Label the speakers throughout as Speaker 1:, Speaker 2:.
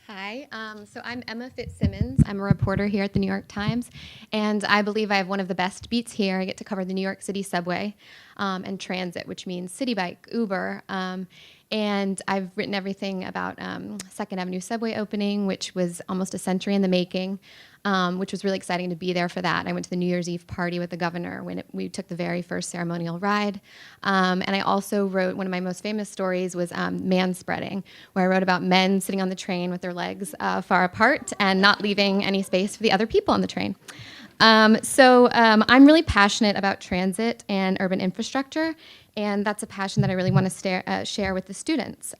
Speaker 1: Hi, so I'm Emma Fitzsimmons. I'm a reporter here at the New York Times, and I believe I have one of the best beats here. I get to cover the New York City subway and transit, which means city bike, Uber. And I've written everything about Second Avenue subway opening, which was almost a century in the making, which was really exciting to be there for that. I went to the New Year's Eve party with the governor when we took the very first ceremonial ride. And I also wrote, one of my most famous stories was manspreading, where I wrote about men sitting on the train with their legs far apart and not leaving any space for the other people on the train. I'm really passionate about transit and urban infrastructure, and that's a passion that I really want to share with the students.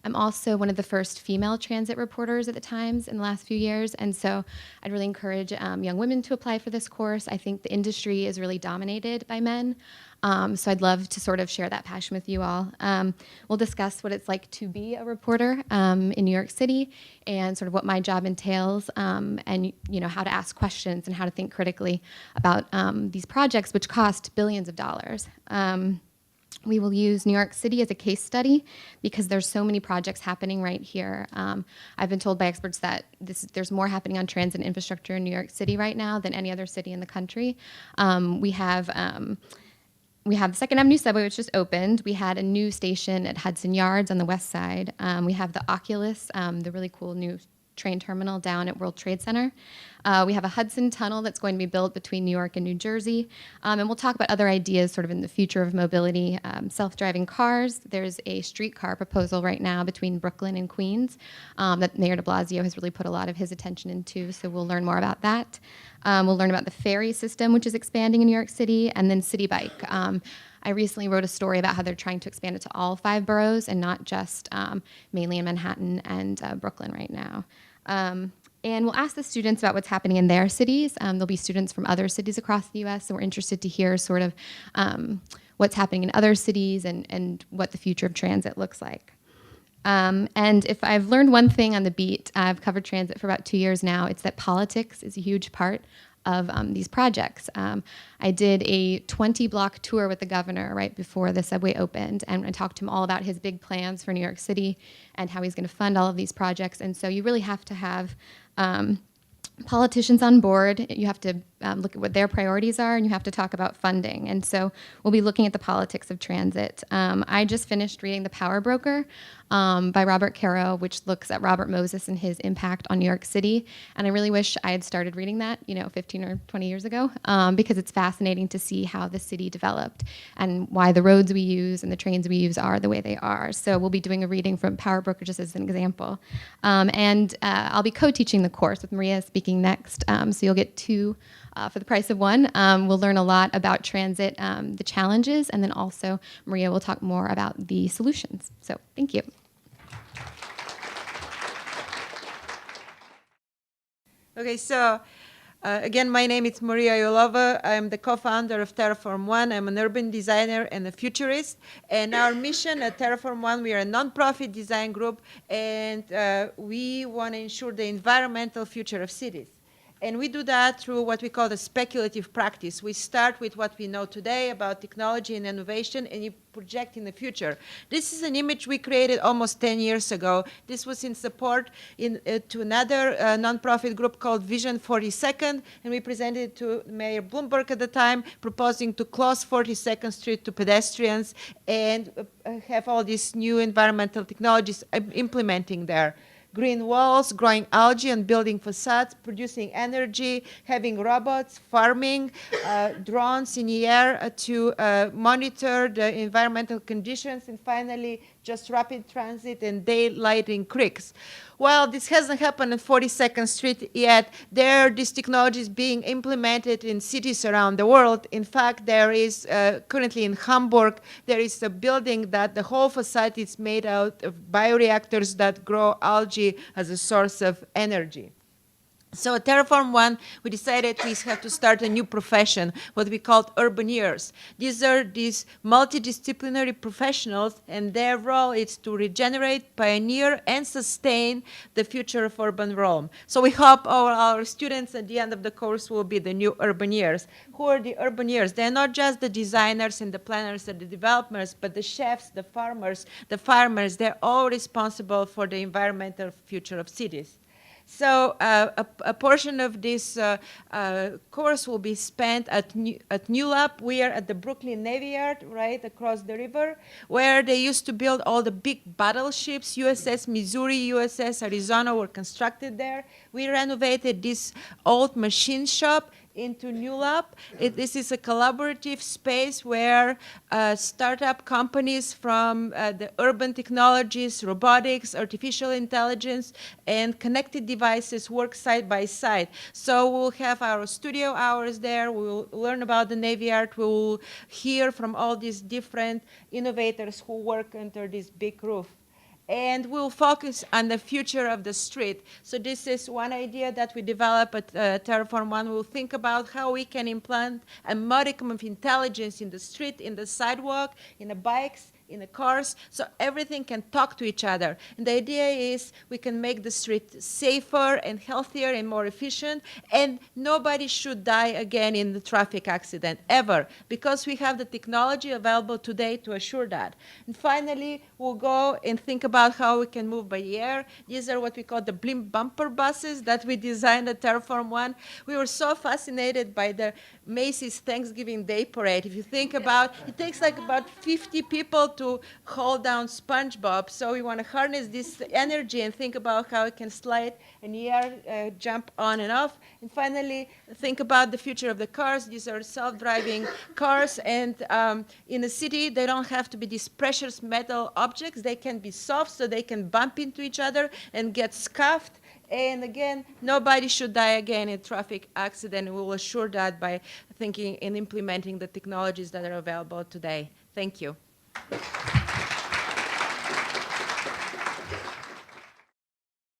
Speaker 1: I'm also one of the first female transit reporters at the Times in the last few years, and so I'd really encourage young women to apply for this course. I think the industry is really dominated by men, so I'd love to sort of share that passion with you all. We'll discuss what it's like to be a reporter in New York City and sort of what my job entails, and how to ask questions and how to think critically about these projects, which cost billions of dollars. We will use New York City as a case study because there's so many projects happening right here. I've been told by experts that there's more happening on transit infrastructure in New York City right now than any other city in the country. We have the Second Avenue subway, which just opened. We had a new station at Hudson Yards on the west side. We have the Oculus, the really cool new train terminal down at World Trade Center. We have a Hudson Tunnel that's going to be built between New York and New Jersey. And we'll talk about other ideas sort of in the future of mobility. Self-driving cars. There's a streetcar proposal right now between Brooklyn and Queens that Mayor de Blasio has really put a lot of his attention into, so we'll learn more about that. We'll learn about the ferry system, which is expanding in New York City, and then City Bike. I recently wrote a story about how they're trying to expand it to all 5 boroughs and not just mainly in Manhattan and Brooklyn right now. And we'll ask the students about what's happening in their cities. There'll be students from other cities across the U.S., so we're interested to hear sort of what's happening in other cities and what the future of transit looks like. And if I've learned one thing on the beat, I've covered transit for about 2 years now, it's that politics is a huge part of these projects. I did a 20-block tour with the governor right before the subway opened, and I talked to him all about his big plans for New York City and how he's going to fund all of these projects. And so you really have to have politicians on board. You have to look at what their priorities are, and you have to talk about funding. And so we'll be looking at the politics of transit. I just finished reading The Power Broker by Robert Caro, which looks at Robert Moses and his impact on New York City. And I really wish I had started reading that, 15 or 20 years ago, because it's fascinating to see how the city developed and why the roads we use and the trains we use are the way they are. So we'll be doing a reading from Power Broker just as an example. And I'll be co-teaching the course with Maria speaking next. So you'll get 2 for the price of 1. We'll learn a lot about transit, the challenges, and then also Maria will talk more about the solutions. So thank you.
Speaker 2: Okay, so again, my name is Maria Aiolova. I'm the co-founder of Terraform One. I'm an urban designer and a futurist. And our mission at Terraform One, we are a nonprofit design group, and we want to ensure the environmental future of cities. And we do that through what we call the speculative practice. We start with what we know today about technology and innovation, and you project in the future. This is an image we created almost 10 years ago. This was in support to another nonprofit group called Vision 42nd, and we presented it to Mayor Bloomberg at the time, proposing to close 42nd Street to pedestrians and have all these new environmental technologies implementing there. Green walls, growing algae and building facades, producing energy, having robots, farming, drones in the air to monitor the environmental conditions, and finally, just rapid transit and daylighting creeks. Well, this hasn't happened on 42nd Street yet. There, this technology is being implemented in cities around the world. In fact, there is currently in Hamburg, there is a building that the whole facade is made out of bioreactors that grow algae as a source of energy. So at Terraform One, we decided we have to start a new profession, what we called urbaneers. These are these multidisciplinary professionals, and their role is to regenerate, pioneer, and sustain the future of urban Rome. So we hope our students at the end of the course will be the new urbaneers. Who are the urbaneers? They're not just the designers and the planners and the developers, but the chefs, the farmers, the farmers. They're all responsible for the environmental future of cities. So a portion of this course will be spent at New Lab. We are at the Brooklyn Navy Yard, right across the river, where they used to build all the big battleships. USS Missouri, USS Arizona were constructed there. We renovated this old machine shop into New Lab. This is a collaborative space where startup companies from the urban technologies, robotics, artificial intelligence, and connected devices work side by side. So we'll have our studio hours there. We'll learn about the Navy Yard. We'll hear from all these different innovators who work under this big roof. And we'll focus on the future of the street. So this is one idea that we develop at Terraform One. We'll think about how we can implant a modicum of intelligence in the street, in the sidewalk, in the bikes, in the cars, so everything can talk to each other. And the idea is we can make the street safer and healthier and more efficient, and nobody should die again in the traffic accident, ever, because we have the technology available today to assure that. And finally, we'll go and think about how we can move by air. These are what we call the Blimp bumper buses that we designed at Terraform One. We were so fascinated by the Macy's Thanksgiving Day Parade. If you think about, it takes like about 50 people to hold down SpongeBob. So we want to harness this energy and think about how it can slide and air jump on and off. And finally, think about the future of the cars. These are self-driving cars. And in a city, they don't have to be these precious metal objects. They can be soft, so they can bump into each other and get scuffed. And again, nobody should die again in a traffic accident. We will assure that by thinking and implementing the technologies that are available today. Thank you.